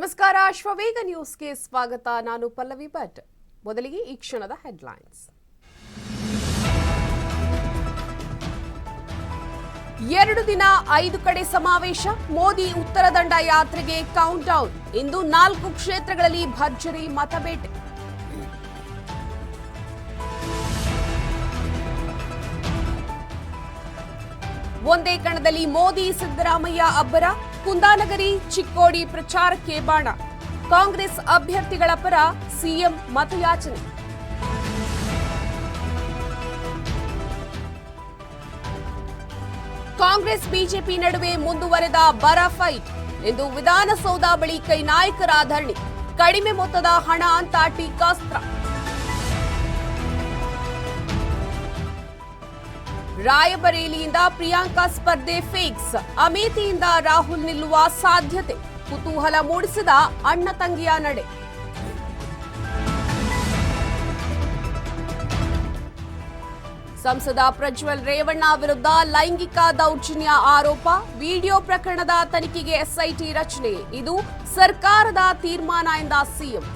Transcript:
ನಮಸ್ಕಾರ ಶ್ವವೇಗ ನ್ಯೂಸ್ಗೆ ಸ್ವಾಗತ. ನಾನು ಪಲ್ಲವಿ ಭಟ್. ಮೊದಲಿಗೆ ಈ ಕ್ಷಣದ ಹೆಡ್ಲೈನ್ಸ್. 2 ದಿನ 5 ಕಡೆ ಸಮಾವೇಶ. ಮೋದಿ ಉತ್ತರ ದಂಡ ಯಾತ್ರೆಗೆ ಕೌಂಟ್ ಡೌನ್. ಇಂದು 4 ಕ್ಷೇತ್ರಗಳಲ್ಲಿ ಭರ್ಜರಿ ಮತಬೇಟೆ. ಒಂದೇ ಕಣದಲ್ಲಿ ಮೋದಿ ಸಿದ್ದರಾಮಯ್ಯ ಅಬ್ಬರ. ಕುಂದಾನಗರಿ ಚಿಕ್ಕೋಡಿ ಪ್ರಚಾರಕ್ಕೆ ಬಾಣ. ಕಾಂಗ್ರೆಸ್ ಅಭ್ಯರ್ಥಿಗಳ ಪರ ಸಿಎಂ ಮತಯಾಚನೆ. ಕಾಂಗ್ರೆಸ್ ಬಿಜೆಪಿ ನಡುವೆ ಮುಂದುವರೆದ ಬರ ಫೈಟ್. ಇಂದು ವಿಧಾನಸೌಧ ಬಳಿ ಕೈ ನಾಯಕರ ಧರಣಿ. ಕಡಿಮೆ ಮೊತ್ತದ ಹಣ ಅಂತ ಟೀಕಾಸ್ತ್ರ. ರಾಯಬರೇಲಿಯಿಂದ ಪ್ರಿಯಾಂಕಾ ಸ್ಪರ್ಧೆ ಫಿಕ್ಸ್. ಅಮೇಥಿಯಿಂದ ರಾಹುಲ್ ನಿಲ್ಲುವ ಸಾಧ್ಯತೆ. ಕುತೂಹಲ ಮೂಡಿಸಿದ ಅಣ್ಣ ತಂಗಿಯ ನಡೆ. ಸಂಸದ ಪ್ರಜ್ವಲ್ ರೇವಣ್ಣ ವಿರುದ್ಧ ಲೈಂಗಿಕ ದೌರ್ಜನ್ಯ ಆರೋಪ. ವಿಡಿಯೋ ಪ್ರಕರಣದ ತನಿಖೆಗೆ ಎಸ್ಐಟಿ ರಚನೆ. ಇದು ಸರ್ಕಾರದ ತೀರ್ಮಾನ ಎಂದ ಸಿಎಂ.